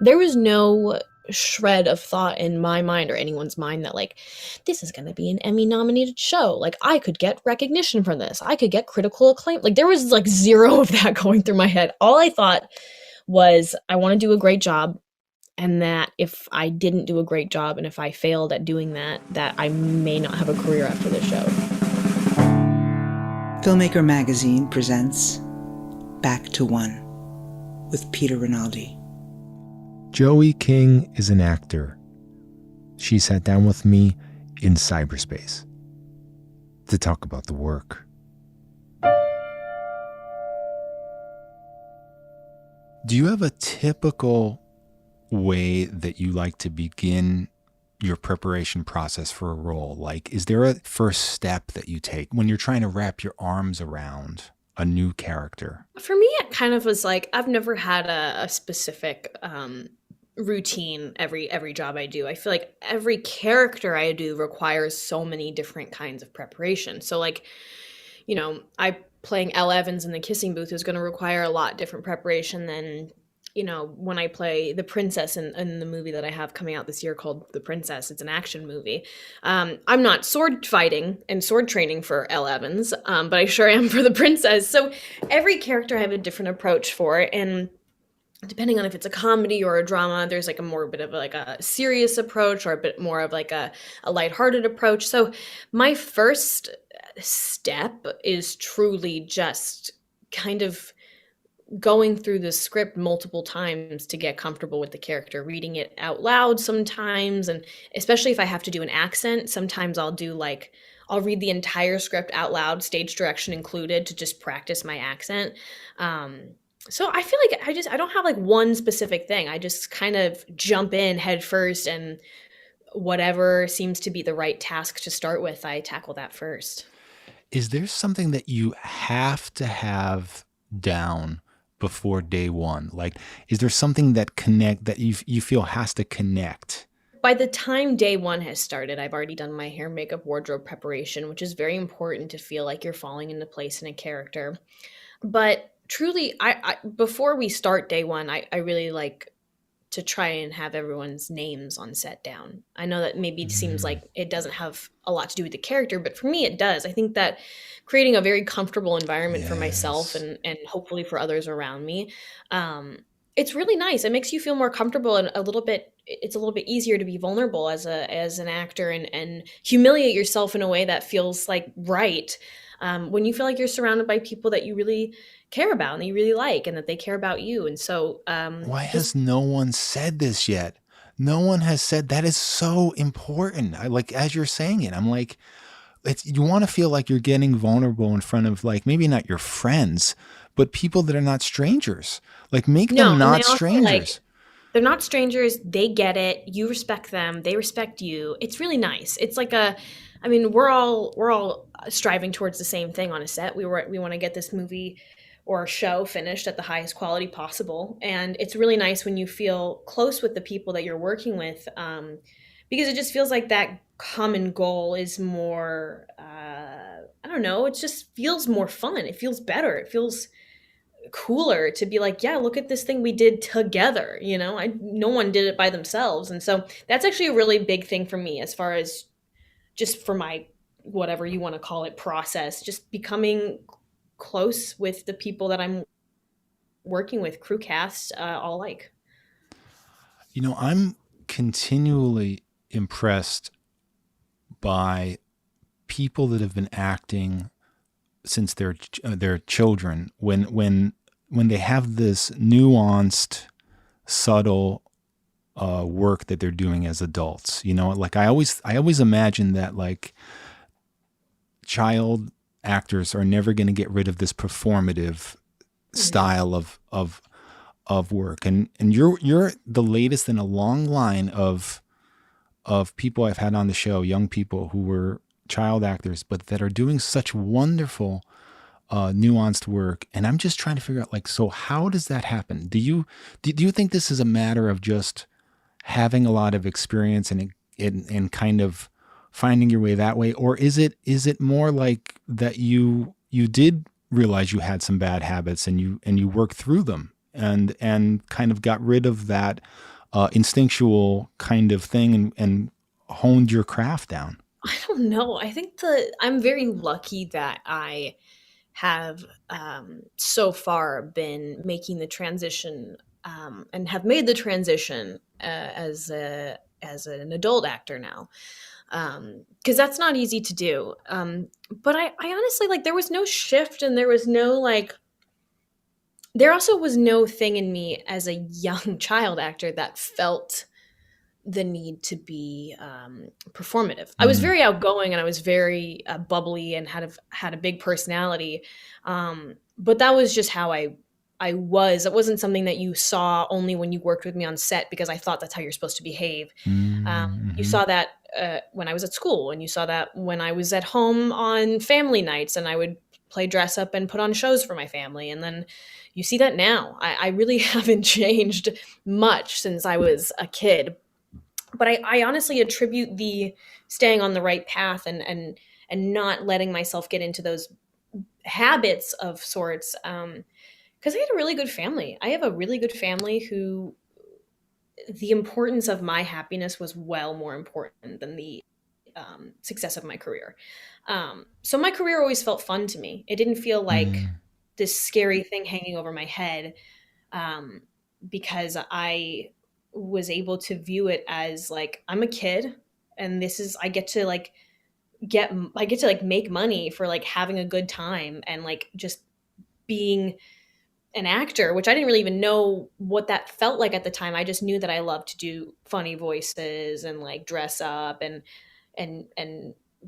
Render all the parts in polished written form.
There was no shred of thought in my mind or anyone's mind that like this is going to be an Emmy nominated show. Like I could get recognition from this. I could get critical acclaim. Like there was like zero of that going through my head. All I thought was I want to do a great job, and that if I didn't do a great job and if I failed at doing that, that I may not have a career after this show. Filmmaker Magazine presents Back to One with Peter Rinaldi. Joey King is an actor. She sat down with me in cyberspace to talk about the work. Do you have a typical way that you like to begin your preparation process for a role? Like, is there a first step that you take when you're trying to wrap your arms around a new character? For me, it kind of was like I've never had a specific routine every job I do. I feel like every character I do requires so many different kinds of preparation. So like, you know, I playing Elle Evans in The Kissing Booth is going to require a lot different preparation than, you know, when I play the princess in the movie that I have coming out this year called The Princess. It's an action movie. I'm not sword fighting and sword training for Elle Evans, but I sure am for the princess. So every character I have a different approach for, and depending on if it's a comedy or a drama, there's like a more bit of like a serious approach or a bit more of like a lighthearted approach. So my first step is truly just kind of going through the script multiple times to get comfortable with the character, reading it out loud sometimes. And especially if I have to do an accent, sometimes I'll read the entire script out loud, stage direction included, to just practice my accent. So I feel like I don't have like one specific thing. I just kind of jump in head first, and whatever seems to be the right task to start with, I tackle that first. Is there something that you have to have down before day one? Like, is there something that you feel has to connect? By the time day one has started, I've already done my hair, makeup, wardrobe preparation, which is very important to feel like you're falling into place in a character. But truly, I before we start day one, I really like to try and have everyone's names on set down. I know that maybe it seems like it doesn't have a lot to do with the character, but for me it does. I think that creating a very comfortable environment for myself and hopefully for others around me, it's really nice. It makes you feel more comfortable, and it's a little bit easier to be vulnerable as an actor and humiliate yourself in a way that feels like right. When you feel like you're surrounded by people that you really care about and that you really like and that they care about you. And so why has no one said this yet? No one has said that is so important. I like, as you're saying it, I'm like, you want to feel like you're getting vulnerable in front of, like, maybe not your friends, but people that are not strangers. Like, make them not strangers. Like, they're not strangers. They get it. You respect them. They respect you. It's really nice. It's like we're all striving towards the same thing on a set. We want to get this movie or show finished at the highest quality possible. And it's really nice when you feel close with the people that you're working with, because it just feels like that common goal is more, I don't know, it just feels more fun. It feels better. It feels cooler to be like, yeah, look at this thing we did together. You know, no one did it by themselves. And so that's actually a really big thing for me, as far as just for my, whatever you want to call it, process, just becoming close with the people that I'm working with, crew cast, all like. You know, I'm continually impressed by people that have been acting since they're children, when they have this nuanced, subtle work that they're doing as adults. You know, like I always imagine that, like, child actors are never going to get rid of this performative style of work, and you're the latest in a long line of people I've had on the show, young people who were child actors, but that are doing such wonderful, nuanced work. And I'm just trying to figure out, like, so how does that happen? Do you think this is a matter of just having a lot of experience and kind of finding your way that way, or is it more like that you did realize you had some bad habits and you worked through them and kind of got rid of that instinctual kind of thing and honed your craft down? I don't know. I think I'm very lucky that I have so far been making the transition and have made the transition as an adult actor now, because that's not easy to do. But I honestly, like, there was no shift, and there was no like there also was no thing in me as a young child actor that felt the need to be performative. I was Mm. very outgoing, and I was very bubbly, and had a big personality. But that was just how I was. It wasn't something that you saw only when you worked with me on set, because I thought that's how you're supposed to behave. You Mm-hmm. saw that when I was at school, and you saw that when I was at home on family nights, and I would play dress up and put on shows for my family. And then you see that now. I really haven't changed much since I was a kid, but I honestly attribute the staying on the right path, and not letting myself get into those habits of sorts, because I had a really good family. I have a really good family who the importance of my happiness was well more important than the success of my career. So my career always felt fun to me. It didn't feel like Mm. this scary thing hanging over my head, um, because I was able to view it as like, I'm a kid, and this is I get to like make money for like having a good time, and like just being an actor, which I didn't really even know what that felt like at the time. I just knew that I loved to do funny voices and like dress up and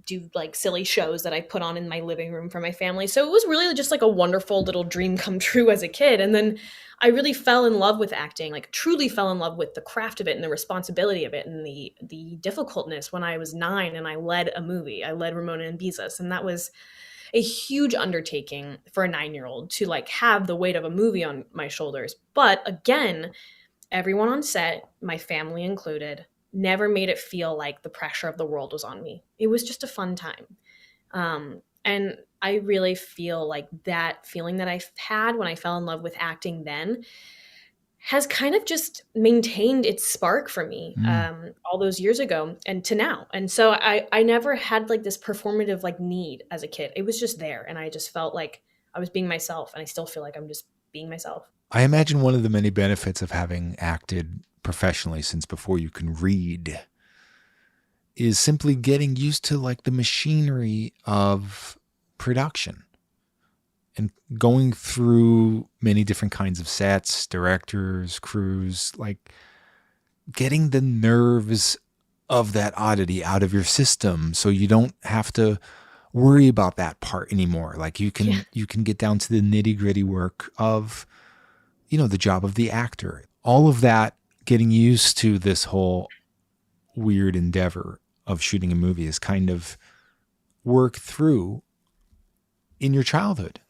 do like silly shows that I put on in my living room for my family. So it was really just like a wonderful little dream come true as a kid. And then I really fell in love with acting, like truly fell in love with the craft of it and the responsibility of it and the difficultness when I was 9 and I led a movie. I led Ramona and Beezus, and that was a huge undertaking for a 9-year-old to like have the weight of a movie on my shoulders. But again, everyone on set, my family included, never made it feel like the pressure of the world was on me. It was just a fun time. And I really feel like that feeling that I had when I fell in love with acting then has kind of just maintained its spark for me, Mm. all those years ago and to now. And so I never had like this performative like need as a kid. It was just there, and I just felt like I was being myself, and I still feel like I'm just being myself. I imagine one of the many benefits of having acted professionally since before you can read is simply getting used to like the machinery of production and going through many different kinds of sets, directors, crews, like getting the nerves of that oddity out of your system so you don't have to worry about that part anymore. Like Yeah. you can get down to the nitty-gritty work of, the job of the actor. All of that, getting used to this whole weird endeavor of shooting a movie is kind of work through in your childhood.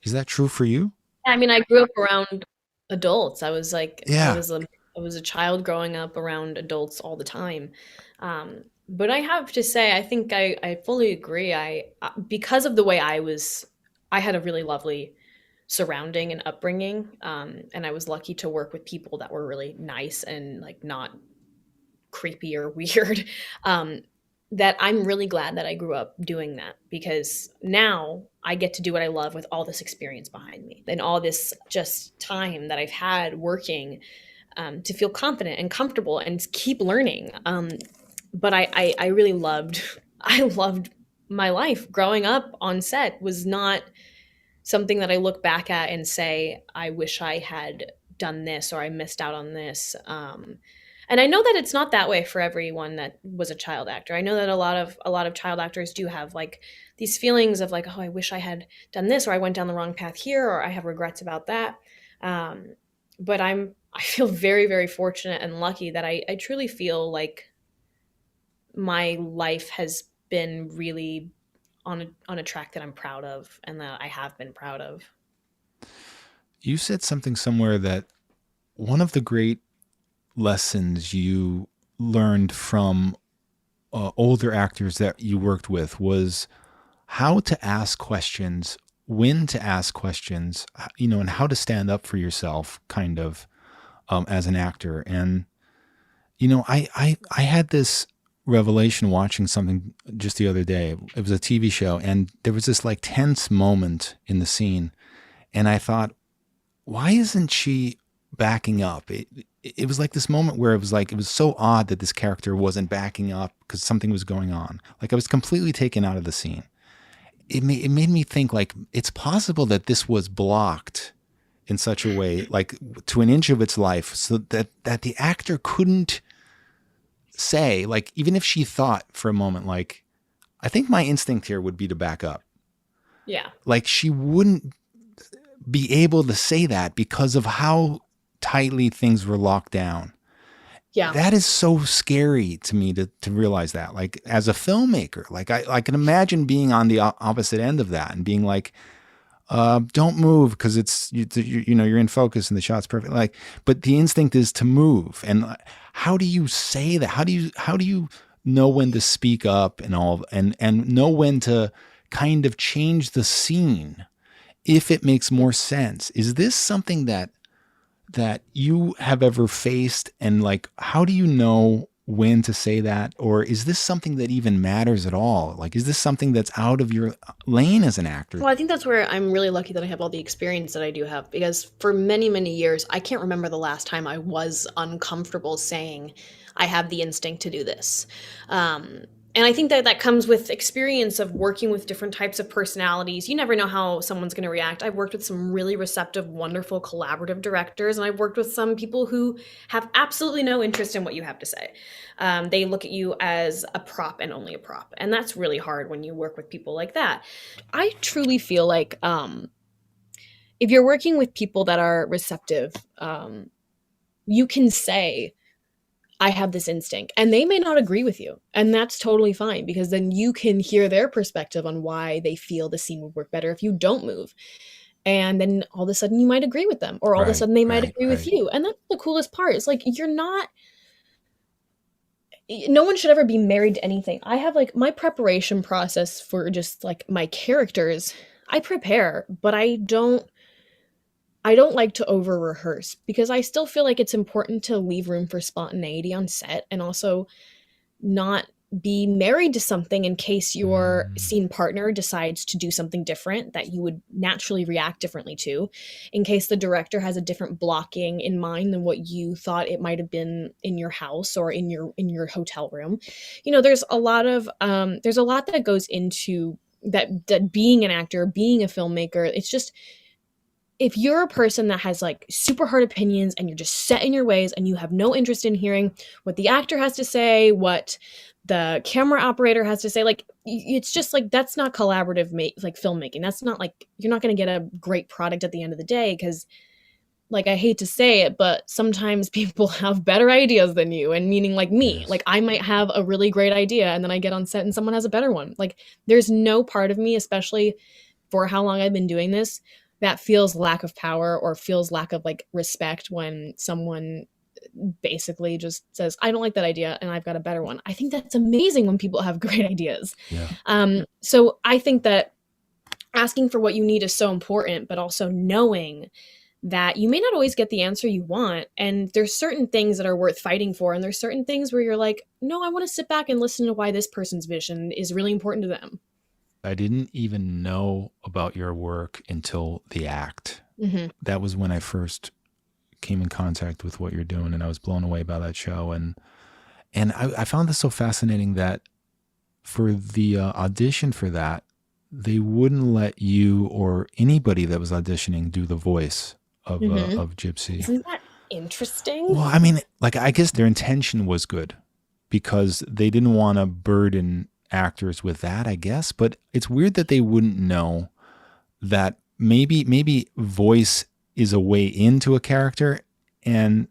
Is that true for you? I mean, I grew up around adults. I was like, Yeah. I was a child growing up around adults all the time. But I have to say, I think I fully agree. Because of the way I had a really lovely surrounding and upbringing. And I was lucky to work with people that were really nice and like not creepy or weird. Um, that I'm really glad that I grew up doing that, because now I get to do what I love with all this experience behind me and all this just time that I've had working, to feel confident and comfortable and keep learning. But I really loved, I loved my life growing up on set. Was not something that I look back at and say, I wish I had done this or I missed out on this. And I know that it's not that way for everyone that was a child actor. I know that a lot of child actors do have like these feelings of like, oh, I wish I had done this, or I went down the wrong path here, or I have regrets about that. Um, but I feel very, very fortunate and lucky that I truly feel like my life has been really on a track that I'm proud of and that I have been proud of. You said something somewhere that one of the great lessons you learned from older actors that you worked with was how to ask questions when to ask questions, and how to stand up for yourself, kind of, as an actor. And I had this revelation watching something just the other day. It was a TV show, and there was this like tense moment in the scene, and I thought, why isn't she backing up? It was like this moment where it was so odd that this character wasn't backing up because something was going on. Like I was completely taken out of the scene. It made me think, like, it's possible that this was blocked in such a way, like to an inch of its life, so that the actor couldn't say, like, even if she thought for a moment, like, I think my instinct here would be to back up. Yeah. Like she wouldn't be able to say that because of how tightly things were locked down. Yeah. That is so scary to me to realize that, like, as a filmmaker, like I can imagine being on the opposite end of that and being like, don't move because it's, you're in focus and the shot's perfect. Like, but the instinct is to move. And how do you say that? How do you know when to speak up and all, and know when to kind of change the scene if it makes more sense? Is this something that you have ever faced? And like, how do you know when to say that? Or is this something that even matters at all? Like, is this something that's out of your lane as an actor? Well, I think that's where I'm really lucky that I have all the experience that I do have, because for many, many years, I can't remember the last time I was uncomfortable saying I have the instinct to do this. And I think that that comes with experience of working with different types of personalities. You never know how someone's going to react. I've worked with some really receptive, wonderful, collaborative directors, and I've worked with some people who have absolutely no interest in what you have to say. They look at you as a prop and only a prop. And that's really hard when you work with people like that. I truly feel like if you're working with people that are receptive, you can say, I have this instinct, and they may not agree with you. And that's totally fine, because then you can hear their perspective on why they feel the scene would work better if you don't move. And then all of a sudden you might agree with them, or all of a Right, sudden they might right, agree with right. you. And that's the coolest part. It's like, no one should ever be married to anything. I have like my preparation process for just like my characters. I prepare, but I don't like to over rehearse, because I still feel like it's important to leave room for spontaneity on set, and also not be married to something in case your scene partner decides to do something different that you would naturally react differently to, in case the director has a different blocking in mind than what you thought it might have been in your house or in your hotel room. There's a lot that goes into that being an actor, being a filmmaker. It's just, if you're a person that has like super hard opinions and you're just set in your ways and you have no interest in hearing what the actor has to say, what the camera operator has to say, like, it's just like, that's not collaborative like filmmaking. That's not like, you're not going to get a great product at the end of the day, because, like, I hate to say it, but sometimes people have better ideas than you, and meaning like me. Yes. Like, I might have a really great idea and then I get on set and someone has a better one. Like, there's no part of me, especially for how long I've been doing this, that feels lack of power or feels lack of like respect when someone basically just says, I don't like that idea and I've got a better one. I think that's amazing when people have great ideas. Yeah. So I think that asking for what you need is so important, but also knowing that you may not always get the answer you want. And there's certain things that are worth fighting for. And there's certain things where you're like, no, I want to sit back and listen to why this person's vision is really important to them. I didn't even know about your work until The Act. Mm-hmm. That was when I first came in contact with what you're doing, and I was blown away by that show. And I found this so fascinating that for the audition for that, they wouldn't let you or anybody that was auditioning do the voice of Gypsy. Isn't that interesting? Well, I mean, like, I guess their intention was good because they didn't want to burden actors with that, I guess. But it's weird that they wouldn't know that maybe voice is a way into a character. And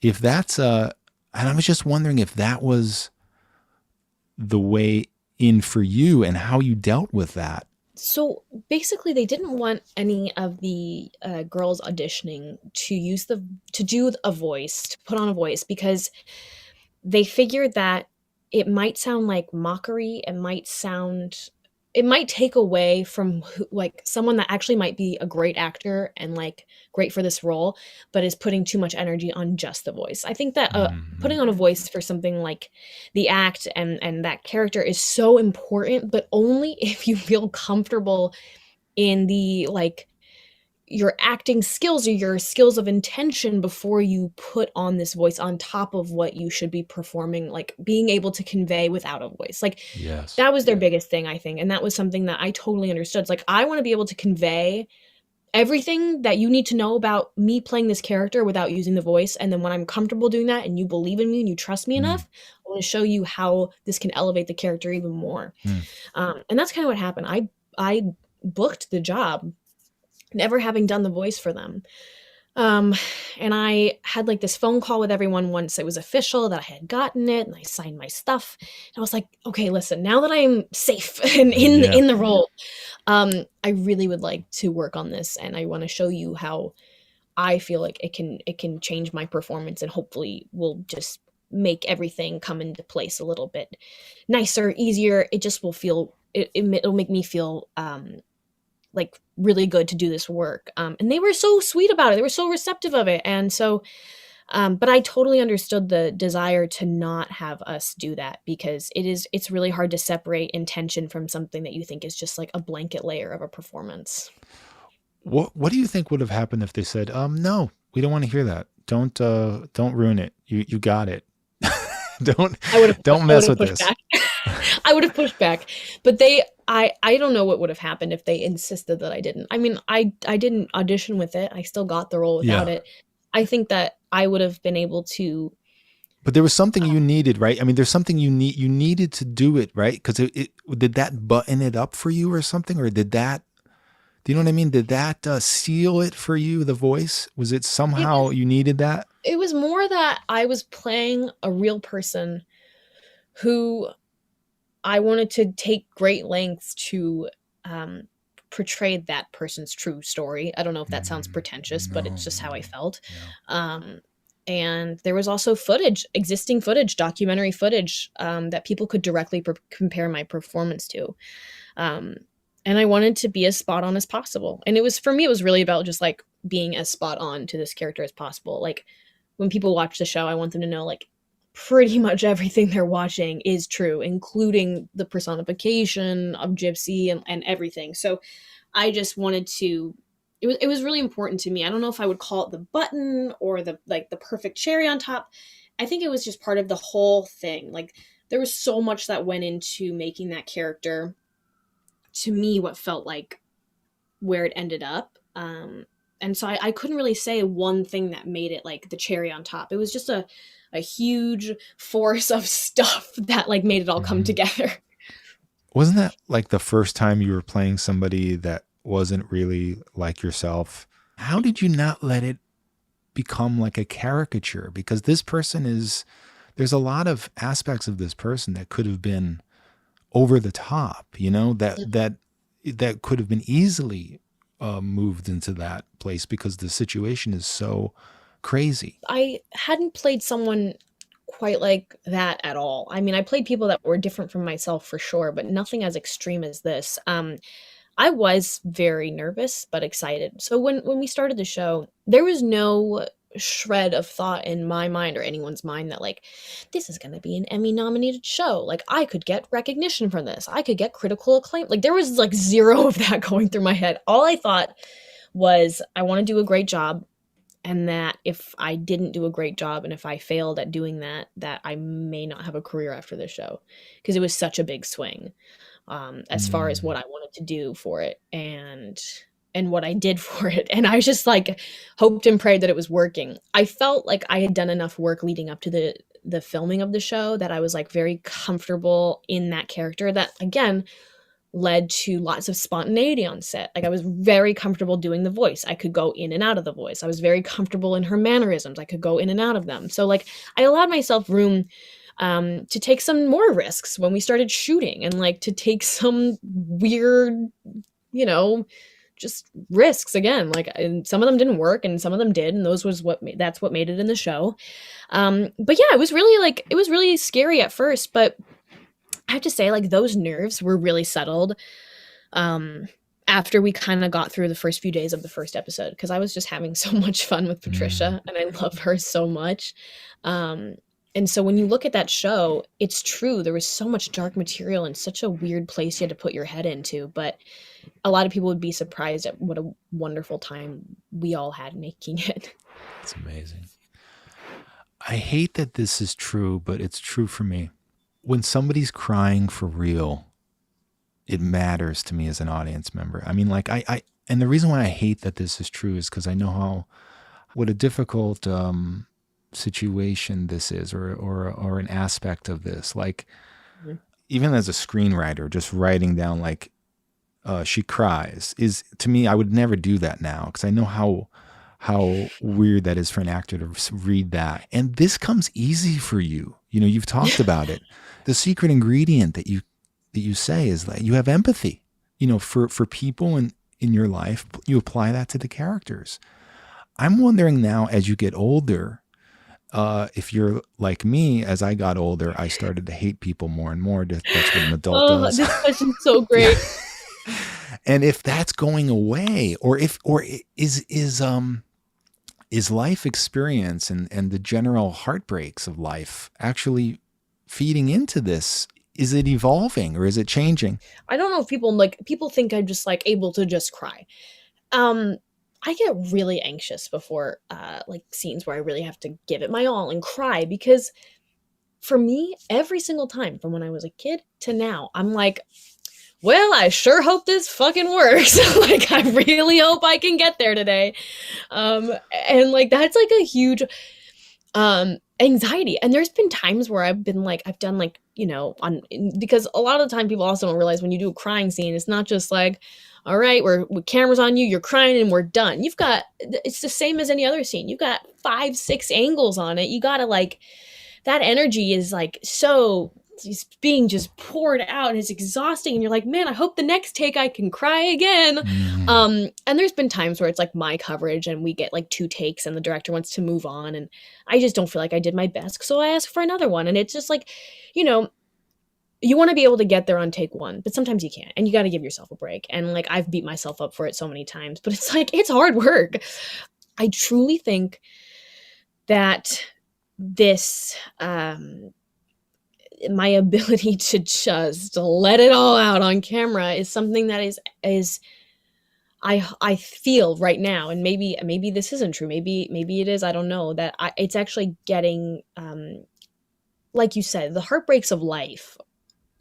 if that's and I was just wondering if that was the way in for you and how you dealt with that. So basically, they didn't want any of the girls auditioning to do a voice, to put on a voice, because they figured that it might sound like mockery. It might sound it might take away from like someone that actually might be a great actor and like great for this role, but is putting too much energy on just the voice. I think that Hmm. putting on a voice for something like the act and that character is so important, but only if you feel comfortable in the like your acting skills or your skills of intention before you put on this voice on top of what you should be performing, like being able to convey without a voice. Like Yes. that was their biggest thing, I think. And that was something that I totally understood. It's like, I want to be able to convey everything that you need to know about me playing this character without using the voice. And then when I'm comfortable doing that and you believe in me and you trust me Mm, enough, I want to show you how this can elevate the character even more. mm. And that's kind of what happened. I booked the job, never having done the voice for them. Um, and I had like this phone call with everyone once it was official that I had gotten it, and I signed my stuff. And I was like, okay, listen, now that I'm safe and Yeah. in the role, I really would like to work on this, and I want to show you how I feel like it can change my performance, and hopefully will just make everything come into place a little bit nicer, easier. It just will feel it'll make me feel like really good to do this work. And they were so sweet about it. They were so receptive of it. And so, but I totally understood the desire to not have us do that, because it's really hard to separate intention from something that you think is just like a blanket layer of a performance. What do you think would have happened if they said, no, we don't want to hear that. Don't ruin it. You got it. don't don't I would mess have with pushed this. back. I would have pushed back, but I don't know what would have happened if they insisted that I didn't. I mean, I didn't audition with it. I still got the role without Yeah. it. I think that I would have been able to. But there was something you needed, right? I mean, there's something you needed to do it, right? Because it did that button it up for you or something, or did that? Do you know what I mean? Did that seal it for you? The voice, was it It somehow was you needed that? it was more that I was playing a real person who I wanted to take great lengths to um, portray that person's true story. I don't know if that sounds Mm, pretentious, but it's no, just how I no, felt. no. Um, and there was also existing footage, documentary footage that people could directly compare my performance to. Um, and I wanted to be as spot on as possible. And it was, for me, it was really about just like being as spot on to this character as possible. Like when people watch the show, I want them to know like pretty much everything they're watching is true, including the personification of Gypsy and everything. So I just wanted to, it was really important to me. I don't know if I would call it the button or the like the perfect cherry on top. I think it was just part of the whole thing. Like there was so much that went into making that character, to me, what felt like where it ended up. And so I couldn't really say one thing that made it like the cherry on top. It was just a huge force of stuff that like made it all come Mhm. together. Wasn't that like the first time you were playing somebody that wasn't really like yourself? How did you not let it become like a caricature? Because this person there's a lot of aspects of this person that could have been over the top, that could have been easily moved into that place because the situation is so crazy. I hadn't played someone quite like that at all. I mean, I played people that were different from myself for sure, but nothing as extreme as this. I was very nervous but excited. So when we started the show, there was no shred of thought in my mind or anyone's mind that like this is going to be an Emmy nominated show. Like I could get recognition from this. I could get critical acclaim. Like there was like zero of that going through my head. All I thought was I want to do a great job, and that if I didn't do a great job and if I failed at doing that, that I may not have a career after the show, because it was such a big swing as far as what Mm. I wanted to do for it and what I did for it. And I just like hoped and prayed that it was working. I felt like I had done enough work leading up to the filming of the show that I was like very comfortable in that character, that again led to lots of spontaneity on set. Like I was very comfortable doing the voice. I could go in and out of the voice. I was very comfortable in her mannerisms. I could go in and out of them. So like I allowed myself room to take some more risks when we started shooting, and like to take some weird, you know, just risks again. Like, and some of them didn't work and some of them did, and those was that's what made it in the show. But yeah, it was really scary at first, but I have to say, like, those nerves were really settled um, after we kind of got through the first few days of the first episode, because I was just having so much fun with Mm. Patricia and I love her so much. Um, and so when you look at that show, it's true. There was so much dark material and such a weird place you had to put your head into. But a lot of people would be surprised at what a wonderful time we all had making it. It's amazing. I hate that this is true, but it's true for me. When somebody's crying for real, it matters to me as an audience member. I mean, like and the reason why I hate that this is true is because I know what a difficult situation this is, or an aspect of this. Like, Mhm. even as a screenwriter, just writing down like she cries is, to me, I would never do that now, because I know how weird that is for an actor to read that. And this comes easy for you. You know, you've talked about it. The secret ingredient that you say is that you have empathy, you know, for people in your life. You apply that to the characters. I'm wondering now, as you get older, if you're like me, as I got older, I started to hate people more and more. That's what an adult Oh, does. this question's so great. And if that's going away, or if, or is life experience and the general heartbreaks of life actually feeding into this? Is it evolving, or is it changing? I don't know if people think I'm just like able to just cry. Um, I get really anxious before like scenes where I really have to give it my all and cry, because for me, every single time from when I was a kid to now, I'm like, well, I sure hope this fucking works. Like, I really hope I can get there today. And like that's like a huge anxiety. And there's been times where I've been like, I've done like, you know, because a lot of the time people also don't realize when you do a crying scene, it's not just like, all right, we're with cameras on you, you're crying and we're done. It's the same as any other scene. You've got 5, 6 angles on it. You gotta like, that energy is like so, it's being just poured out and it's exhausting, and you're like, man, I hope the next take I can cry again. Mm. And there's been times where it's like my coverage and we get like 2 takes and the director wants to move on, and I just don't feel like I did my best, so I ask for another one. And it's just like, you know, you want to be able to get there on take 1, but sometimes you can't, and you got to give yourself a break. And like, I've beat myself up for it so many times, but it's like, it's hard work. I truly think that this my ability to just let it all out on camera is something that is I feel right now, and maybe this isn't true, maybe it is, I don't know, that it's actually getting like you said, the heartbreaks of life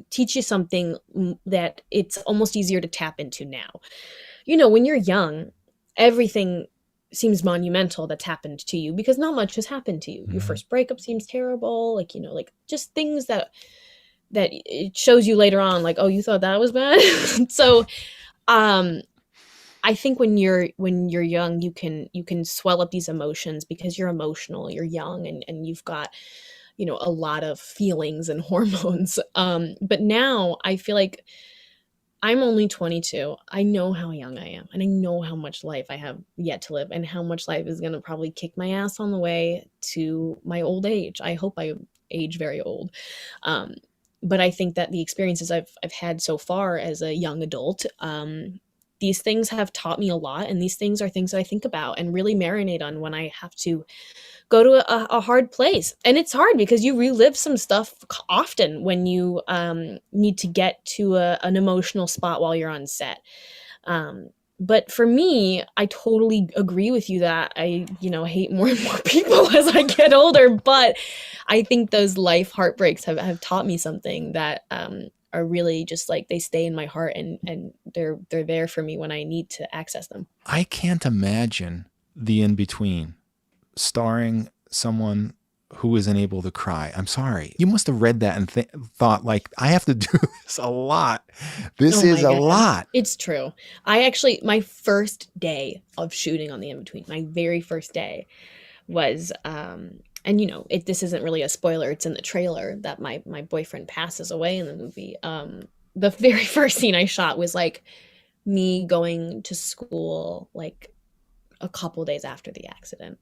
teach you something that it's almost easier to tap into now. You know, when you're young, everything seems monumental that's happened to you because not much has happened to you. Your Mhm. first breakup seems terrible, like, you know, like just things that it shows you later on, like, oh, you thought that was bad. So um I think when you're young, you can swell up these emotions because you're emotional, you're young, and you've got, you know, a lot of feelings and hormones. But now I feel like I'm only 22. I know how young I am, and I know how much life I have yet to live, and how much life is going to probably kick my ass on the way to my old age. I hope I age very old. Um, but I think that the experiences I've had so far as a young adult, these things have taught me a lot, and these things are things that I think about and really marinate on when I have to go to a hard place. And it's hard because you relive some stuff often when you need to get to an emotional spot while you're on set. But for me, I totally agree with you that I, you know, hate more and more people as I get older. But I think those life heartbreaks have taught me something that are really just like, they stay in my heart, and they're there for me when I need to access them. I can't imagine the in between, starring someone who isn't able to cry. I'm sorry. You must have read that and thought, like, I have to do this a lot. This Oh is my a God. lot. It's true. I actually, my first day of shooting on the In Between, my very first day was, and you know, this isn't really a spoiler, it's in the trailer that my boyfriend passes away in the movie. The very first scene I shot was like me going to school like a couple days after the accident.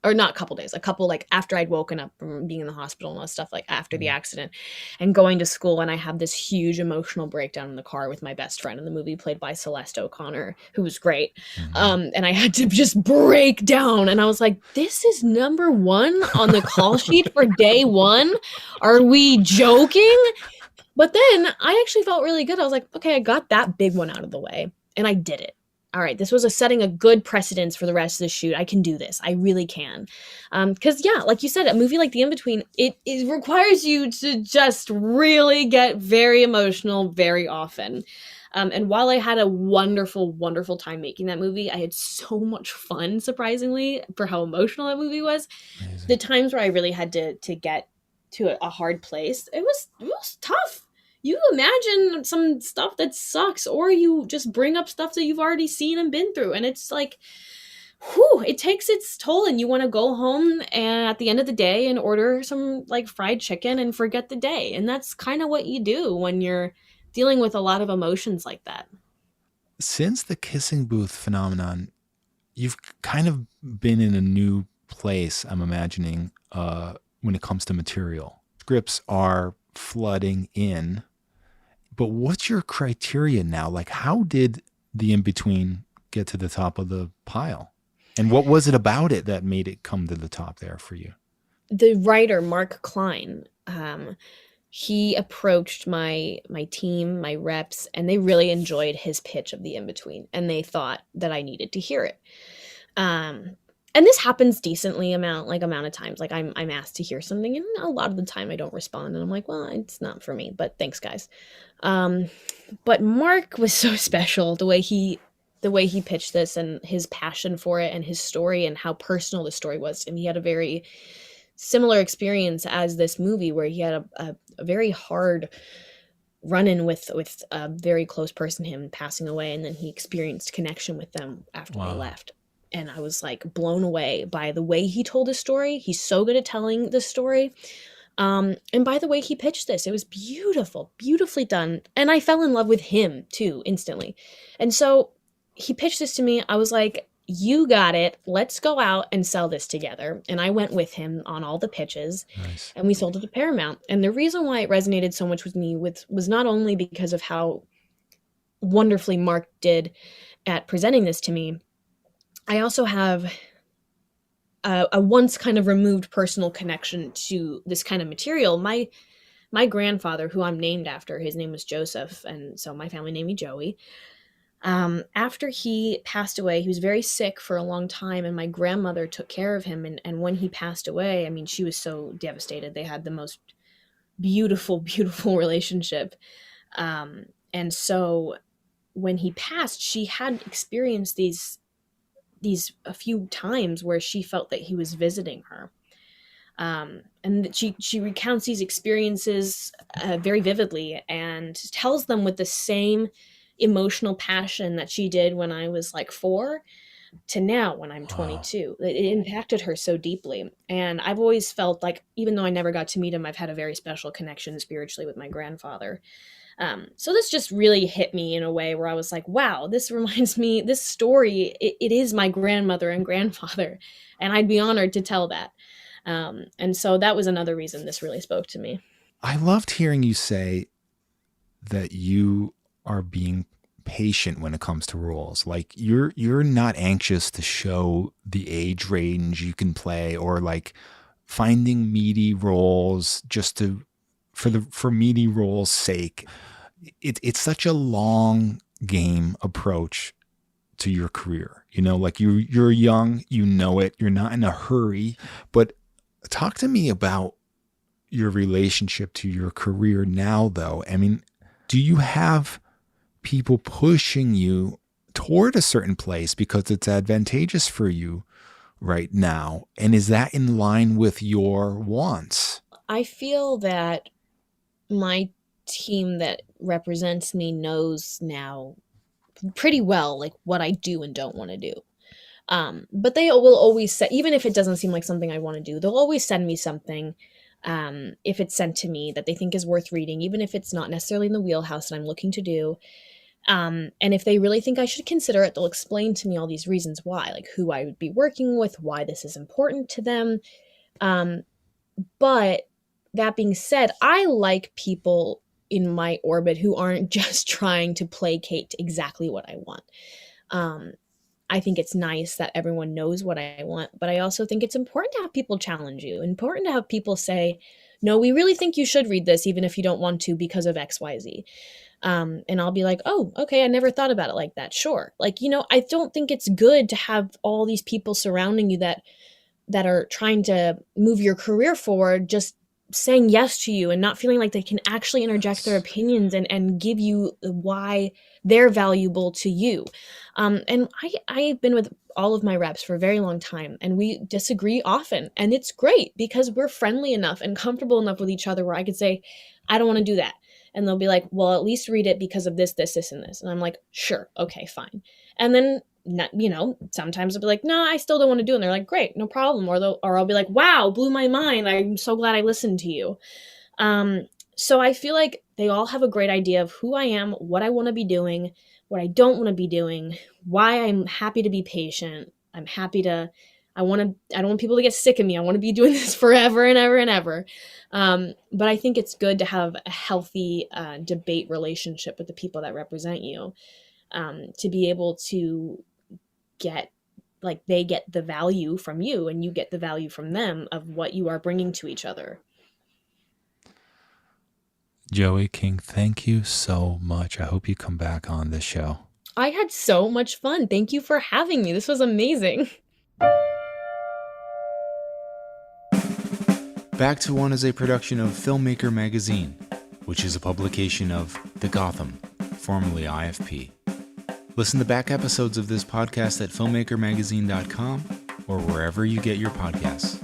or not a couple days, a couple, like, after I'd woken up from being in the hospital and all that stuff, like, after the accident, and going to school, and I had this huge emotional breakdown in the car with my best friend in the movie, played by Celeste O'Connor, who was great. And I had to just break down, and I was like, "This is number 1 on the call sheet for day 1? Are we joking?" But then I actually felt really good. I was like, "Okay, I got that big one out of the way, and I did it. All right, this was setting a good precedence for the rest of the shoot. I can do this. I really can." Because, yeah, like you said, a movie like The In-Between, it requires you to just really get very emotional very often. And while I had a wonderful, wonderful time making that movie, I had so much fun, surprisingly, for how emotional that movie was. Amazing. The times where I really had to get to a hard place, it was tough. You imagine some stuff that sucks, or you just bring up stuff that you've already seen and been through, and it's like, whew, it takes its toll, and you want to go home and at the end of the day and order some, like, fried chicken and forget the day. And that's kind of what you do when you're dealing with a lot of emotions like that. Since the kissing booth phenomenon, you've kind of been in a new place, I'm imagining, when it comes to material. Scripts are flooding in, but what's your criteria now? Like, how did The In-Between get to the top of the pile? And what was it about it that made it come to the top there for you? The writer, Mark Klein, he approached my team, my reps, and they really enjoyed his pitch of The In-Between, and they thought that I needed to hear it. And this happens decently amount of times. Like, I'm asked to hear something, and a lot of the time I don't respond, and I'm like, well, it's not for me, but thanks, guys. But Mark was so special, the way he pitched this, and his passion for it, and his story, and how personal the story was. And he had a very similar experience as this movie, where he had a very hard run-in with a very close person, him passing away, and then he experienced connection with them after they left. And I was, like, blown away by the way he told his story. He's so good at telling the story. And by the way he pitched this, it was beautiful, beautifully done. And I fell in love with him too, instantly. And so he pitched this to me. I was like, "You got it. Let's go out and sell this together." And I went with him on all the pitches. Nice. And we sold it to Paramount. And the reason why it resonated so much with me was not only because of how wonderfully Mark did at presenting this to me. I also have a once kind of removed personal connection to this kind of material. My grandfather, who I'm named after, his name was Joseph, and so my family named me Joey. After he passed away, he was very sick for a long time, and my grandmother took care of him. And when he passed away, I mean, she was so devastated. They had the most beautiful, beautiful relationship. And so when he passed, she had experienced these a few times where she felt that he was visiting her. And that she recounts these experiences very vividly, and tells them with the same emotional passion that she did when I was like 4 to now when I'm 22. It impacted her so deeply. And I've always felt like, even though I never got to meet him, I've had a very special connection spiritually with my grandfather. So this just really hit me in a way where I was like, wow, this reminds me, this story, it is my grandmother and grandfather, and I'd be honored to tell that. And so that was another reason this really spoke to me. I loved hearing you say that you are being patient when it comes to roles. Like, you're not anxious to show the age range you can play, or like finding meaty roles just for meaty roles' sake. It's such a long game approach to your career. You know, like you're young, you know it, you're not in a hurry. But talk to me about your relationship to your career now, though. I mean, do you have people pushing you toward a certain place because it's advantageous for you right now? And is that in line with your wants? I feel that my team that represents me knows now pretty well, like, what I do and don't want to do. But they will always say, even if it doesn't seem like something I want to do, they'll always send me something, if it's sent to me, that they think is worth reading, even if it's not necessarily in the wheelhouse that I'm looking to do. And if they really think I should consider it, they'll explain to me all these reasons why, like who I would be working with, why this is important to them. But that being said, I like people in my orbit who aren't just trying to placate exactly what I want. I think it's nice that everyone knows what I want, but I also think it's important to have people challenge you, important to have people say, no, we really think you should read this, even if you don't want to because of XYZ. And I'll be like, oh, okay, I never thought about it like that. Sure. Like, I don't think it's good to have all these people surrounding you that are trying to move your career forward, just saying yes to you and not feeling like they can actually interject their opinions and give you why they're valuable to you. And I've been with all of my reps for a very long time, and we disagree often. And it's great because we're friendly enough and comfortable enough with each other where I could say, I don't want to do that. And they'll be like, well, at least read it because of this, this, this, and this. And I'm like, sure, okay, fine. And then sometimes I'll be like, no, I still don't want to do it. And they're like, great, no problem. Or I'll be like, wow, blew my mind. I'm so glad I listened to you. So I feel like they all have a great idea of who I am, what I want to be doing, what I don't want to be doing, why I'm happy to be patient. I don't want people to get sick of me. I want to be doing this forever and ever and ever. But I think it's good to have a healthy debate relationship with the people that represent you, to be able to they get the value from you and you get the value from them of what you are bringing to each other. Joey King, thank you so much. I hope you come back on this show. I had so much fun. Thank you for having me. This was amazing. Back to One is a production of Filmmaker Magazine, which is a publication of The Gotham, formerly IFP. Listen to back episodes of this podcast at filmmakermagazine.com or wherever you get your podcasts.